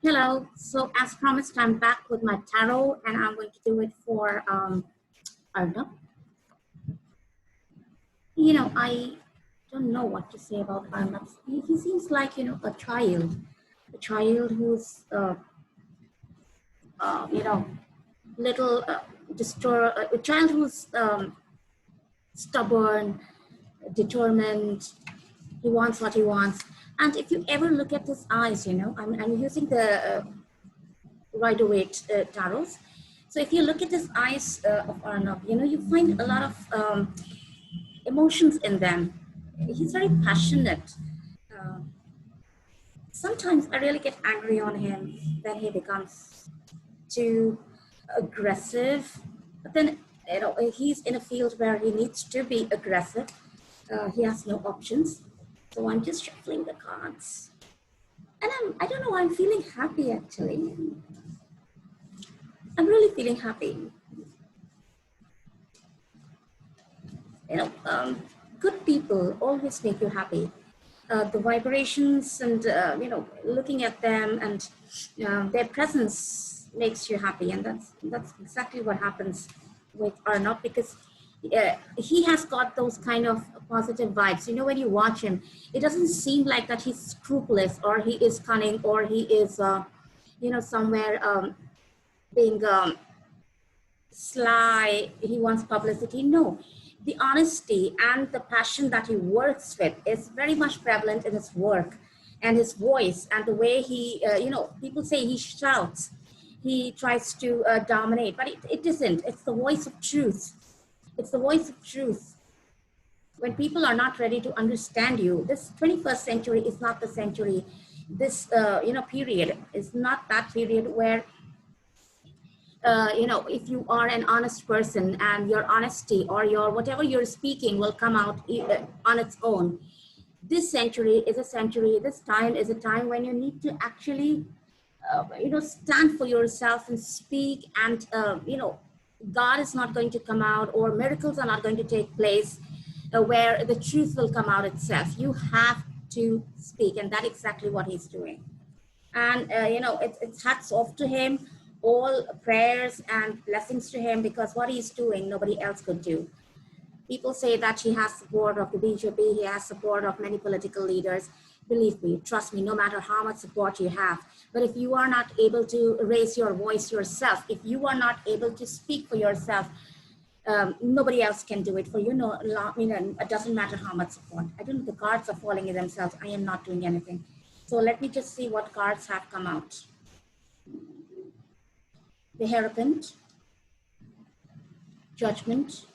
Hello. So as promised, I'm back with my tarot, and I'm going to do it for Arnab. I don't know what to say about Arnab. He seems like a child who's little a child who's stubborn, determined. He wants what he wants. And if you ever look at his eyes, I'm using the Rider-Waite tarots. So if you look at his eyes of Arnab, you find a lot of emotions in them. He's very passionate. Uh, Sometimes I really get angry on him when he becomes too aggressive. But then, he's in a field where he needs to be aggressive. He has no options. So I'm just shuffling the cards. And I don't know, I'm feeling happy actually. I'm really feeling happy. Good people always make you happy. The vibrations and, looking at them and their presence makes you happy. And that's exactly what happens with Arnab, because he has got those kind of positive vibes. When you watch him, it doesn't seem like that he's scrupulous or he is cunning or he is, somewhere being sly, he wants publicity. No, the honesty and the passion that he works with is very much prevalent in his work and his voice and the way he, people say he shouts, he tries to dominate, but it isn't. It's the voice of truth. It's the voice of truth. When people are not ready to understand you, this 21st century is not the century. This, period is not that period where if you are an honest person and your honesty or your whatever you're speaking will come out on its own. This century is a century, this time is a time when you need to actually, stand for yourself and speak and, God is not going to come out or miracles are not going to take place where the truth will come out itself. You have to speak, and that's exactly what he's doing. And, it's hats off to him. All prayers and blessings to him, because what he's doing, nobody else could do. People say that he has support of the BJP, he has support of many political leaders. Believe me, trust me, no matter how much support you have, but if you are not able to raise your voice yourself, if you are not able to speak for yourself, nobody else can do it for you. It doesn't matter how much support. I don't know, the cards are falling in themselves. I am not doing anything. So let me just see what cards have come out. The Hierophant, Judgment,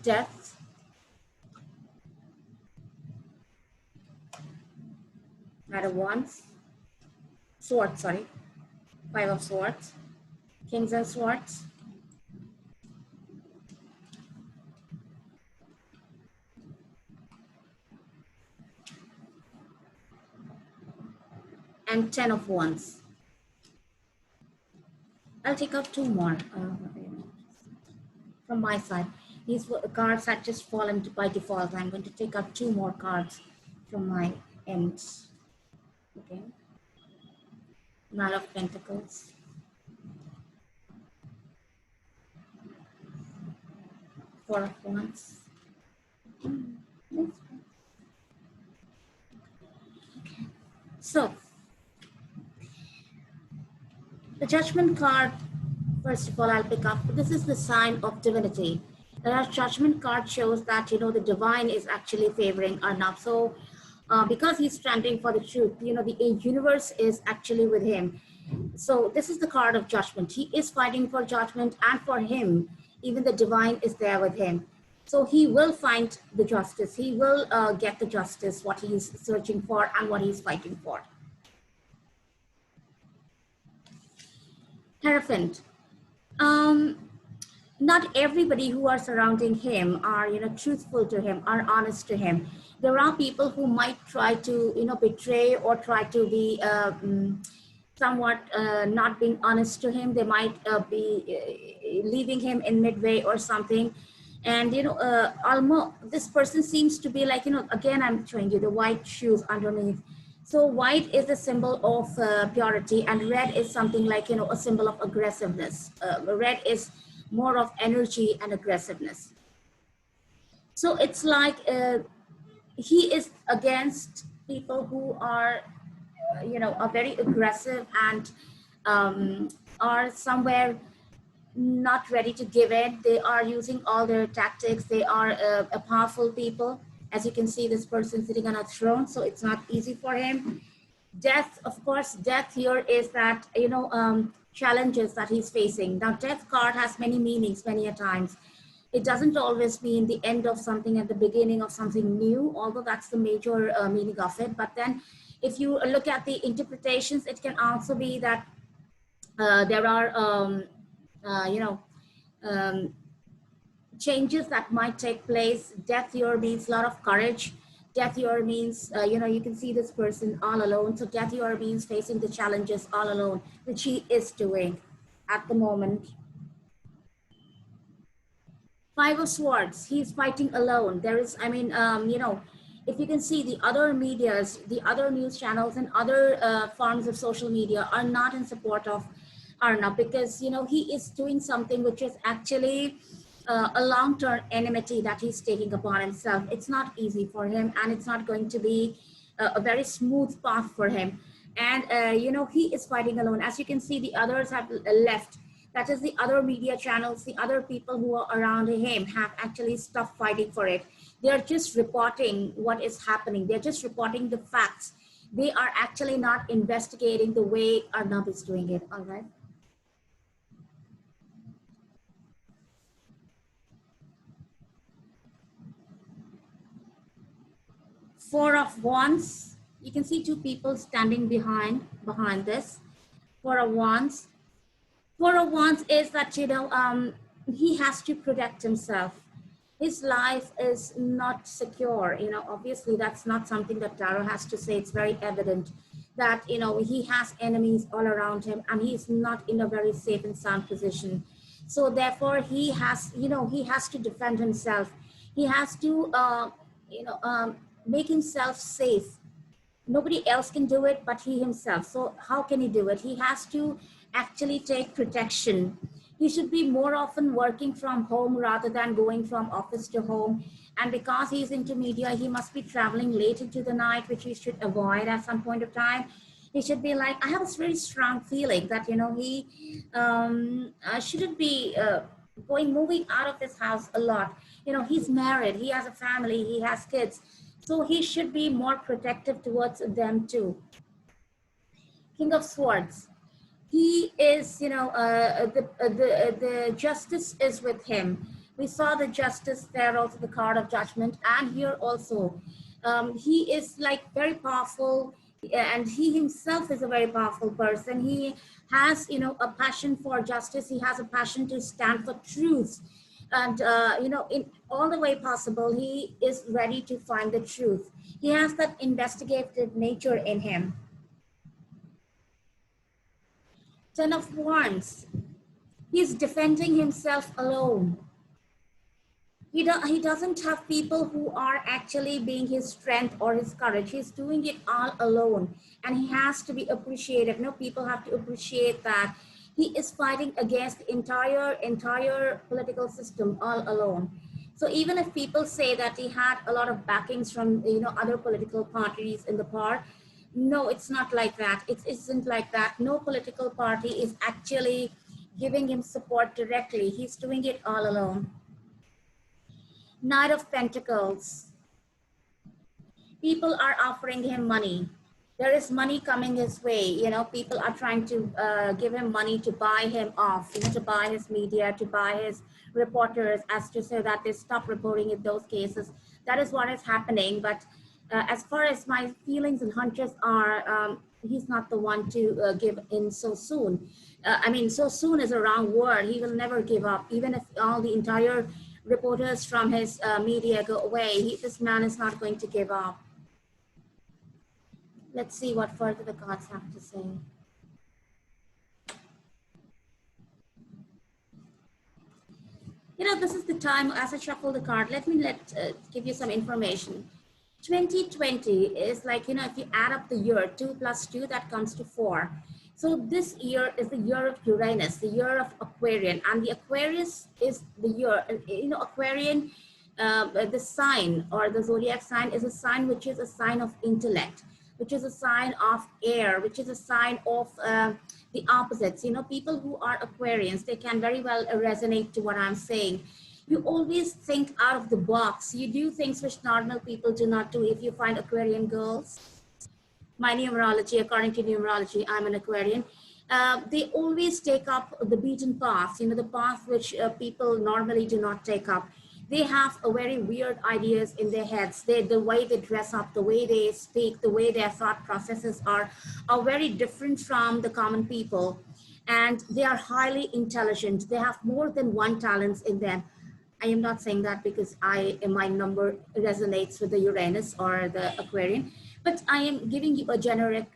Death, Knight of Wands, Swords, Five of Swords, Kings and Swords, and Ten of Wands. I'll take out two more from my side. These cards had just fallen by default. I'm going to take out two more cards from my end. Okay. Nine of Pentacles. Four of Wands. Okay. So, the Judgment card, first of all, I'll pick up. This is the sign of divinity. The Judgment card shows that, the divine is actually favoring Arnab. So, because he's standing for the truth, the universe is actually with him. So this is the card of judgment. He is fighting for judgment, and for him, even the divine is there with him. So he will find the justice. He will get the justice, what he's searching for and what he's fighting for. Hierophant. Not everybody who are surrounding him are, truthful to him, are honest to him. There are people who might try to, betray or try to be somewhat not being honest to him. They might be leaving him in midway or something. And, almost this person seems to be like, again, I'm showing you the white shoes underneath. So white is a symbol of purity, and red is something like, you know, a symbol of aggressiveness. Red is more of energy and aggressiveness. So it's like he is against people who are, you know, are very aggressive and are somewhere not ready to give in. They are using all their tactics. They are a powerful people. As you can see, this person sitting on a throne, so it's not easy for him. Death, of course, death here is that, you know, challenges that he's facing. Now, death card has many meanings, many a times. It doesn't always mean the end of something and the beginning of something new, although that's the major meaning of it. But then if you look at the interpretations, it can also be that there are, you know, um, changes that might take place. Death here means a lot of courage. Death here means, you know, you can see this person all alone. So death here means facing the challenges all alone, which he is doing at the moment. Five of Swords, he's fighting alone. There is, I mean, you know, if you can see the other medias, the other news channels and other forms of social media are not in support of Arnab, because, you know, he is doing something which is actually a long-term enmity that he's taking upon himself. It's not easy for him, and it's not going to be a very smooth path for him. And, you know, he is fighting alone. As you can see, the others have left. That is, the other media channels, the other people who are around him have actually stopped fighting for it. They're just reporting what is happening. They're just reporting the facts. They are actually not investigating the way Arnab is doing it, all right? Four of Wands, you can see two people standing behind this. Four of Wands. Four of Wands is that, you know, he has to protect himself. His life is not secure. You know, obviously that's not something that Tarot has to say. It's very evident that, you know, he has enemies all around him and he's not in a very safe and sound position. So therefore he has, you know, he has to defend himself. He has to, you know, make himself safe. Nobody else can do it but he himself. So how can he do it? He has to actually take protection. He should be more often working from home rather than going from office to home. And because he's into media, he must be traveling late into the night, which he should avoid at some point of time. He should be like, I have a very strong feeling that, you know, he shouldn't be moving out of his house a lot. You know, he's married, he has a family, he has kids. So he should be more protective towards them too. King of Swords. He is, you know, the justice is with him. We saw the justice there, also the card of judgment, and here also. He is like very powerful, and he himself is a very powerful person. He has, you know, a passion for justice. He has a passion to stand for truth. And, you know, in all the way possible, he is ready to find the truth. He has that investigative nature in him. Ten of Wands. He's defending himself alone. He doesn't have people who are actually being his strength or his courage. He's doing it all alone. And he has to be appreciative. No, people have to appreciate that. He is fighting against the entire political system all alone. So even if people say that he had a lot of backings from, you know, other political parties in the past, no, it's not like that. It isn't like that. No political party is actually giving him support directly. He's doing it all alone. Knight of Pentacles. People are offering him money. There is money coming his way. You know, people are trying to give him money to buy him off, you know, to buy his media, to buy his reporters, as to say that they stop reporting in those cases. That is what is happening. But as far as my feelings and hunches are, he's not the one to give in so soon. I mean, so soon is a wrong word. He will never give up. Even if all the entire reporters from his media go away, this man is not going to give up. Let's see what further the cards have to say. You know, this is the time, as I shuffle the card, let me give you some information. 2020 is like, you know, if you add up the year, 2 plus 2, that comes to 4. So this year is the year of Uranus, the year of Aquarian, and the Aquarius is the year, you know, Aquarian, the sign or the zodiac sign is a sign which is a sign of intellect, which is a sign of air, which is a sign of the opposites. You know, people who are Aquarians, they can very well resonate to what I'm saying. You always think out of the box. You do things which normal people do not do. If you find Aquarian girls, my numerology, according to numerology, I'm an Aquarian. They always take up the beaten path, you know, the path which people normally do not take up. They have a very weird ideas in their heads. The way they dress up, the way they speak, the way their thought processes are very different from the common people. And they are highly intelligent. They have more than one talents in them. I am not saying that because my number resonates with the Uranus or the Aquarian, but I am giving you a generic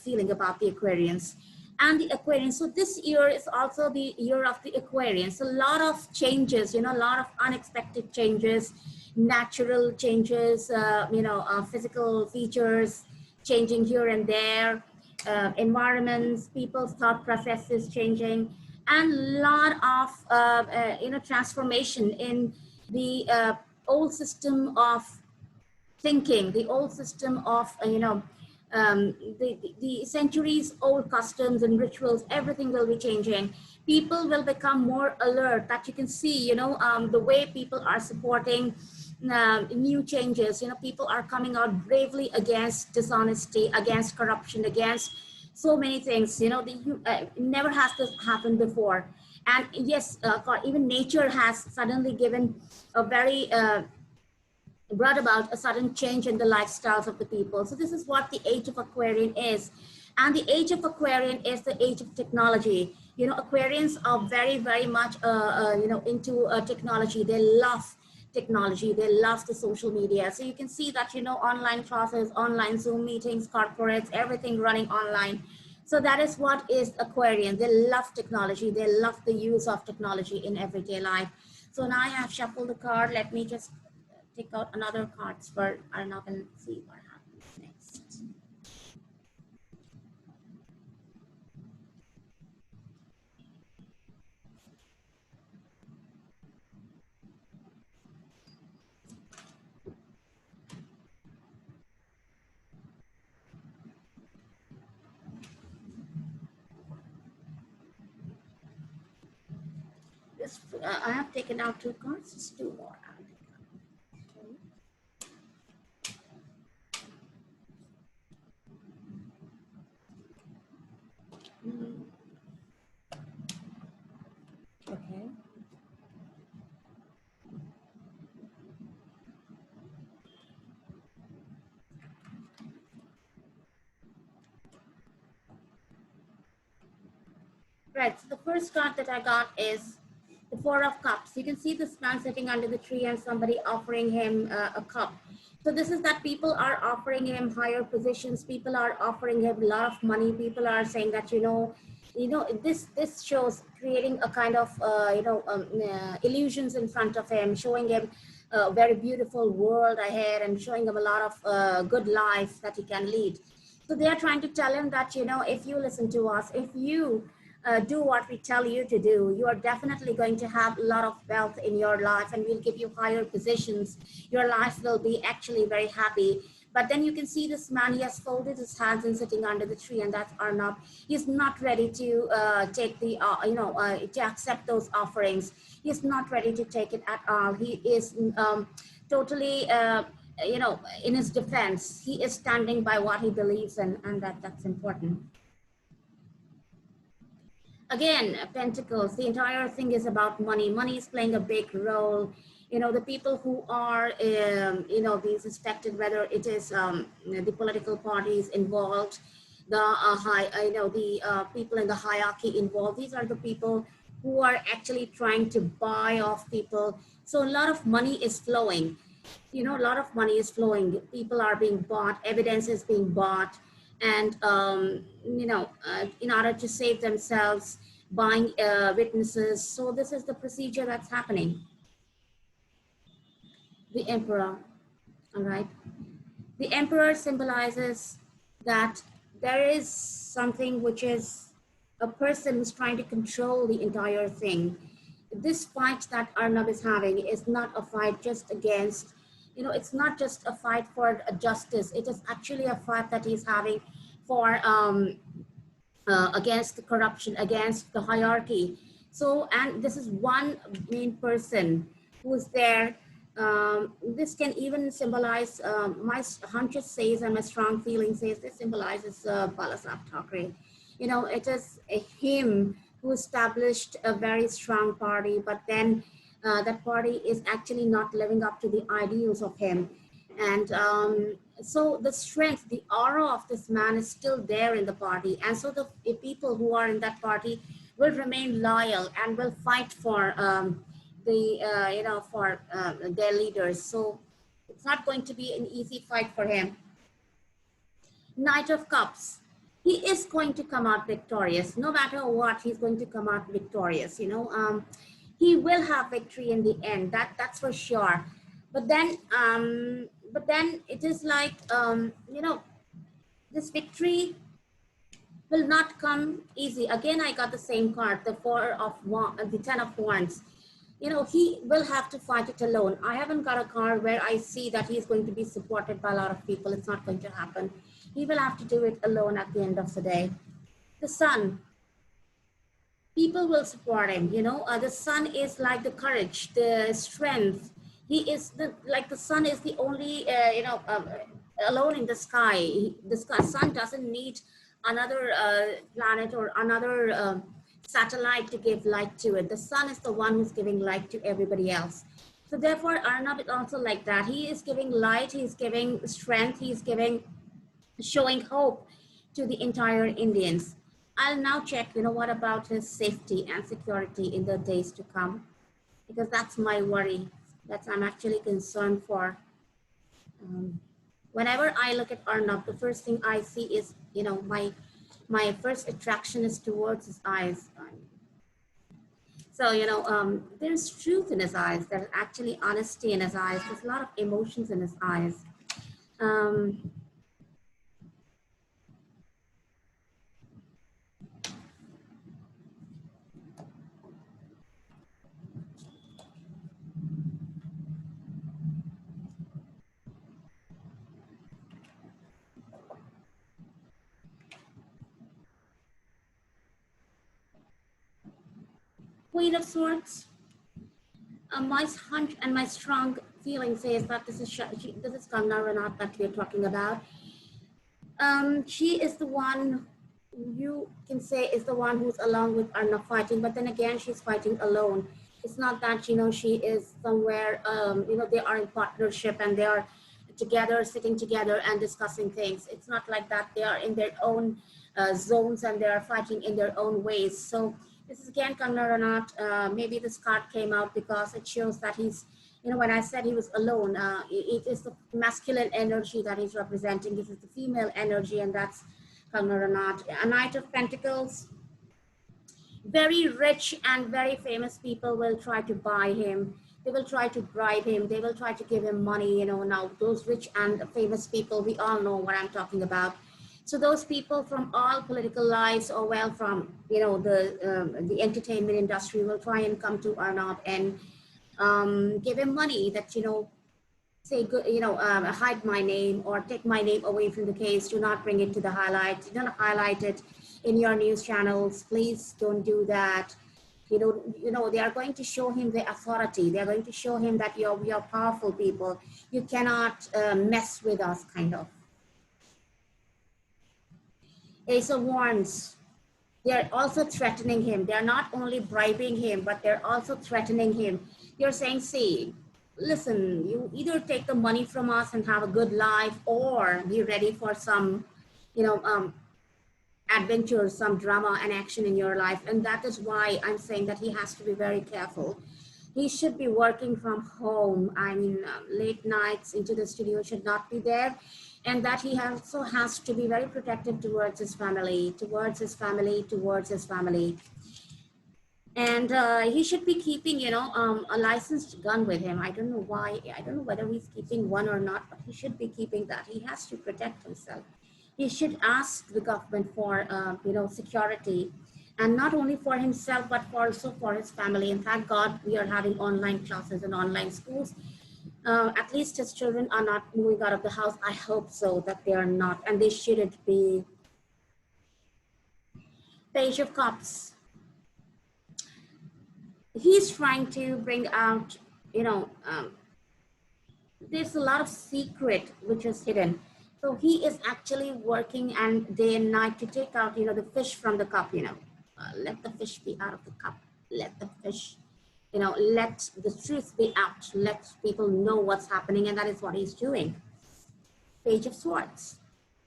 feeling about the Aquarians and the Aquarians. So this year is also the year of the Aquarians. A lot of changes, you know, a lot of unexpected changes, natural changes, physical features changing here and there, environments, people's thought processes changing, and a lot of transformation in the old system of thinking, the old system of the centuries old customs and rituals. Everything will be changing. People will become more alert. That you can see, the way people are supporting new changes. You know, people are coming out bravely against dishonesty, against corruption, against so many things. You know, never has this happened before. And yes, even nature has suddenly given a very brought about a sudden change in the lifestyles of the people. So this is what the age of Aquarian is. And the age of Aquarian is the age of technology. You know, Aquarians are very, very much, into technology. They love technology. They love the social media. So you can see that, you know, online classes, online Zoom meetings, corporates, everything running online. So that is what is Aquarian. They love technology. They love the use of technology in everyday life. So now I have shuffled the card. Let me just take out another cards for Arnab and see what happens next. This I have taken out two cards. Just two more. Okay. Right. So the first card that I got is the Four of Cups. You can see this man sitting under the tree and somebody offering him a cup. So this is that people are offering him higher positions. People are offering him a lot of money. People are saying that, this shows creating a kind of, illusions in front of him, showing him a very beautiful world ahead and showing him a lot of good life that he can lead. So they are trying to tell him that, if you listen to us, if you do what we tell you to do, you are definitely going to have a lot of wealth in your life and we'll give you higher positions. Your life will be actually very happy. But then you can see this man, he has folded his hands and sitting under the tree, and that's Arnab. He's not ready to take the, to accept those offerings. He's not ready to take it at all. He is totally, in his defense. He is standing by what he believes in, and that's important. Again, Pentacles, the entire thing is about money. Money is playing a big role. You know, the people who are, being suspected, whether it is the political parties involved, the people in the hierarchy involved, these are the people who are actually trying to buy off people. So a lot of money is flowing. You know, a lot of money is flowing. People are being bought, evidence is being bought, and in order to save themselves, buying witnesses. So this is the procedure that's happening. The Emperor. All right. The emperor symbolizes that there is something which is a person who's trying to control the entire thing. This fight that Arnab is having is not a fight just against, it's not just a fight for justice. It is actually a fight that he's having for against the corruption, against the hierarchy. So, and this is one main person who is there. This can even symbolize, my hunches says and my strong feeling says, this symbolizes Balasab Thackeray. It is him who established a very strong party, but then that party is actually not living up to the ideals of him. And so the strength, the aura of this man is still there in the party. And so the people who are in that party will remain loyal and will fight for their leaders. So it's not going to be an easy fight for him. Knight of Cups. He is going to come out victorious. No matter what, he's going to come out victorious. He will have victory in the end. That's for sure. But then it is like, this victory will not come easy. Again, I got the same card, the the 10 of Wands. He will have to fight it alone. I haven't got a card where I see that he's going to be supported by a lot of people. It's not going to happen. He will have to do it alone at the end of the day. The Sun. People will support him. The Sun is like the courage, the strength. He is like the Sun is the only, alone in the sky. The Sun doesn't need another planet or another satellite to give light to it. The Sun is the one who's giving light to everybody else. So therefore, Arnab is also like that. He is giving light, he's giving strength, he's showing hope to the entire Indians. I'll now check, what about his safety and security in the days to come? Because that's my worry, that I'm actually concerned for. Whenever I look at Arnab, the first thing I see is, my first attraction is towards his eyes. So, there's truth in his eyes. There's actually honesty in his eyes. There's a lot of emotions in his eyes. Queen of Swords. My hunch and my strong feeling says that this is Kangana Ranaut that we're talking about. She is the one you can say is the one who's along with Arnab fighting, but then again, she's fighting alone. It's not that, she is somewhere, they are in partnership and they are together, sitting together and discussing things. It's not like that. They are in their own zones and they are fighting in their own ways. So this is again Kangana Ranaut. Maybe this card came out because it shows that he's, when I said he was alone, it is the masculine energy that he's representing. This is the female energy, and that's Kangana Ranaut. A Knight of Pentacles. Very rich and very famous people will try to buy him. They will try to bribe him. They will try to give him money. Now those rich and famous people, we all know what I'm talking about. So those people from all political lives, or well, from the entertainment industry, will try and come to Arnab and give him money that say hide my name or take my name away from the case. Do not bring it to the highlight. Do not highlight it in your news channels. Please don't do that. They are going to show him the authority. They are going to show him that we are powerful people. You cannot mess with us, kind of. Ace of Wands. They're also threatening him. They're not only bribing him, but they're also threatening him. They're saying, see, listen, you either take the money from us and have a good life, or be ready for some, adventure, some drama and action in your life. And that is why I'm saying that he has to be very careful. He should be working from home. I mean, late nights into the studio should not be there. And that he also has to be very protective towards his family, towards his family, towards his family. And he should be keeping, a licensed gun with him. I don't know why. I don't know whether he's keeping one or not, but he should be keeping that. He has to protect himself. He should ask the government for, security, and not only for himself, but also for his family. And thank God we are having online classes and online schools. At least his children are not moving out of the house. I hope so that they are not, and they shouldn't be. Page of Cups. He's trying to bring out, you know, there's a lot of secret which is hidden. So he is actually working and day and night to take out, the fish from the cup, let the fish be out of the cup. Let the fish, let the truth be out. Let people know what's happening. And that is what he's doing. Page of Swords.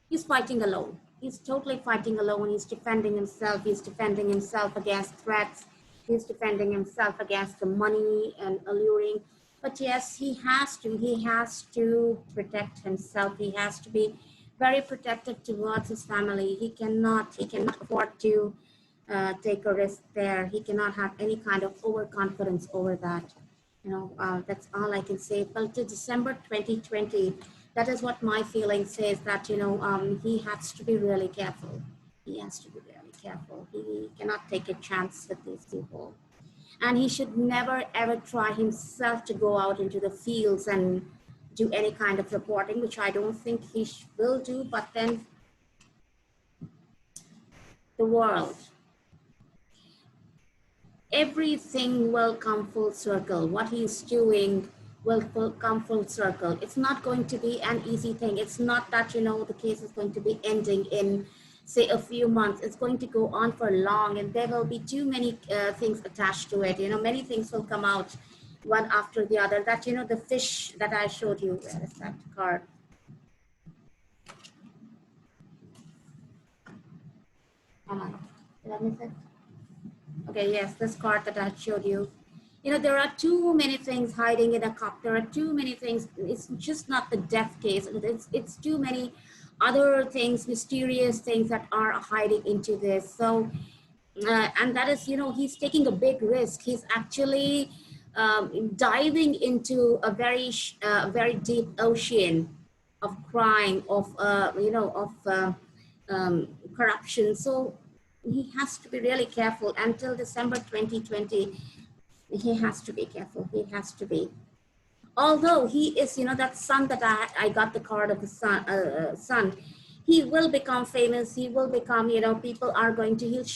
He's fighting alone. He's totally fighting alone. He's defending himself. He's defending himself against threats. He's defending himself against the money and alluring. But yes, he has to protect himself. He has to be very protective towards his family. He cannot afford to take a risk there. He cannot have any kind of overconfidence over that. That's all I can say. Well, to December 2020, that is what my feeling says, that, he has to be really careful. He has to be really careful. He cannot take a chance with these people. And he should never, ever try himself to go out into the fields and do any kind of reporting, which I don't think he will do. But then the world, everything will come full circle. What he's doing will come full circle. It's not going to be an easy thing. It's not that, the case is going to be ending in, say, a few months. It's going to go on for long, and there will be too many things attached to it. Many things will come out one after the other. That, the fish that I showed you, where is that card? Come on, did I miss it? Okay, yes, this card that I showed you. There are too many things hiding in a cup. There are too many things. It's just not the death case. It's too many other things, mysterious things that are hiding into this. So, and that is, he's taking a big risk. He's actually diving into a very deep ocean of crime, of, corruption. So he has to be really careful until December 2020. He has to be careful. He has to be. Although he is, that son that I got the card of the son, he will become famous. He will become, people are going to, he'll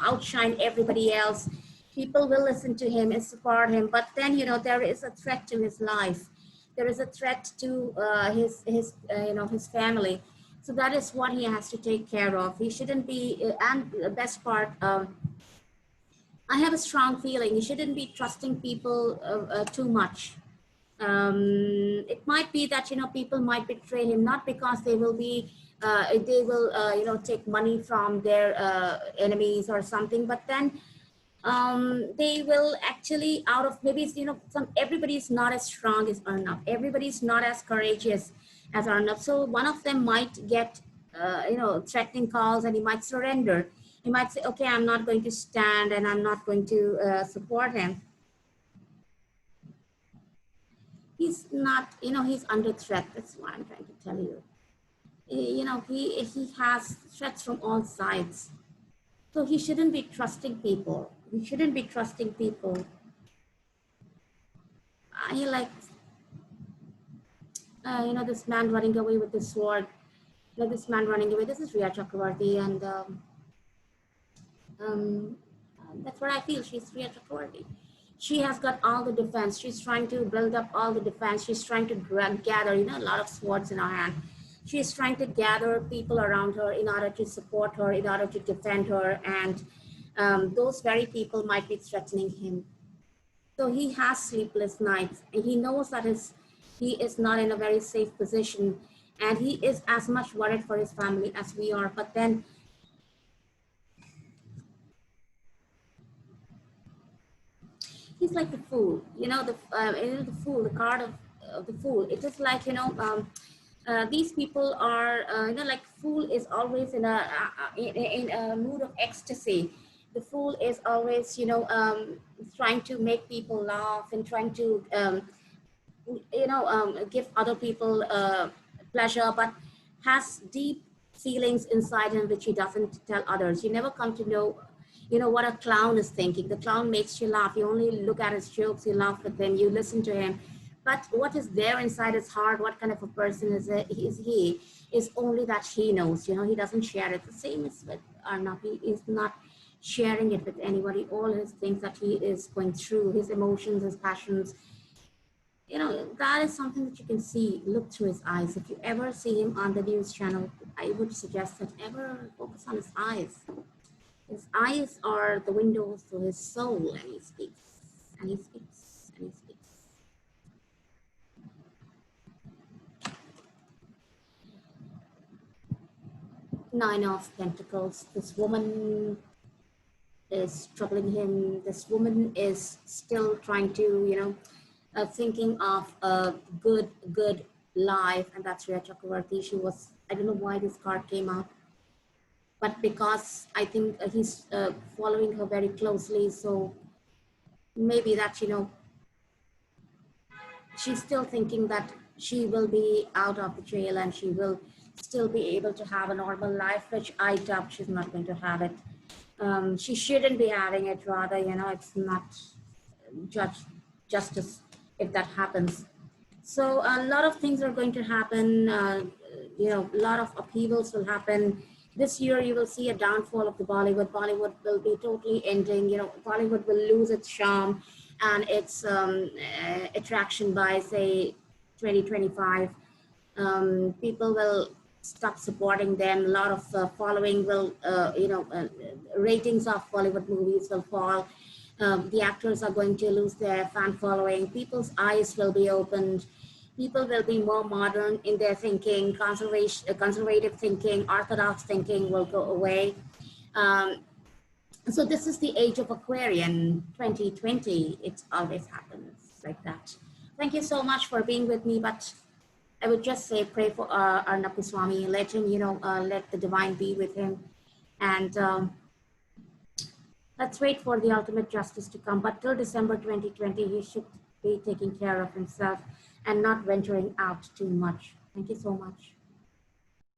outshine everybody else. People will listen to him and support him. But then, there is a threat to his life. There is a threat to his family. So that is what he has to take care of. He shouldn't be, and the best part, I have a strong feeling he shouldn't be trusting people too much. It might be that, people might betray him, not because they will take money from their enemies or something, but then they will actually, out of maybe, everybody's not as strong as Arnab. Everybody's not as courageous as Arnab. So one of them might get, threatening calls, and he might surrender. He might say, okay, I'm not going to stand, and I'm not going to support him. He's not, he's under threat. That's what I'm trying to tell you. He has threats from all sides. So he shouldn't be trusting people. He shouldn't be trusting people. I like, this man running away with the sword. This man running away. This is Riya Chakravarti, and that's what I feel. She's Riya Chakravarti. She has got all the defense. She's trying to build up all the defense. She's trying to gather, a lot of swords in her hand. She's trying to gather people around her in order to support her, in order to defend her. And those very people might be threatening him. So he has sleepless nights, and he knows that he is not in a very safe position. And he is as much worried for his family as we are. But then, he's like the fool, the fool, the card of the fool. It is like, these people are, like fool is always in a mood of ecstasy. The fool is always, trying to make people laugh and trying to, give other people pleasure, but has deep feelings inside him which he doesn't tell others. You never come to know, what a clown is thinking. The clown makes you laugh. You only look at his jokes, you laugh with him, you listen to him. But what is there inside his heart, what kind of a person is he, is only that he knows. He doesn't share it. The same is with Arnab. He is not sharing it with anybody. All his things that he is going through, his emotions, his passions, that is something that you can see, look through his eyes. If you ever see him on the news channel, I would suggest that ever focus on his eyes. His eyes are the windows to his soul, and he speaks, and he speaks, and he speaks. Nine of Pentacles. This woman is troubling him. This woman is still trying to, thinking of a good life, and that's Rhea Chakravarti. She was, I don't know why this card came out, but because I think he's following her very closely, so maybe that, she's still thinking that she will be out of the jail and she will still be able to have a normal life, which I doubt she's not going to have it. She shouldn't be having it, rather, it's not justice if that happens. So a lot of things are going to happen. A lot of upheavals will happen. This year, you will see a downfall of the Bollywood. Bollywood will be totally ending. Bollywood will lose its charm and its attraction by, say, 2025. People will stop supporting them. A lot of following will, ratings of Bollywood movies will fall. The actors are going to lose their fan following. People's eyes will be opened. People will be more modern in their thinking. Conservative thinking, orthodox thinking will go away. So this is the age of Aquarian 2020. It always happens like that. Thank you so much for being with me. But I would just say, pray for Arnab Swami. Let him, let the divine be with him. And let's wait for the ultimate justice to come. But till December 2020, he should be taking care of himself and not venturing out too much. Thank you so much.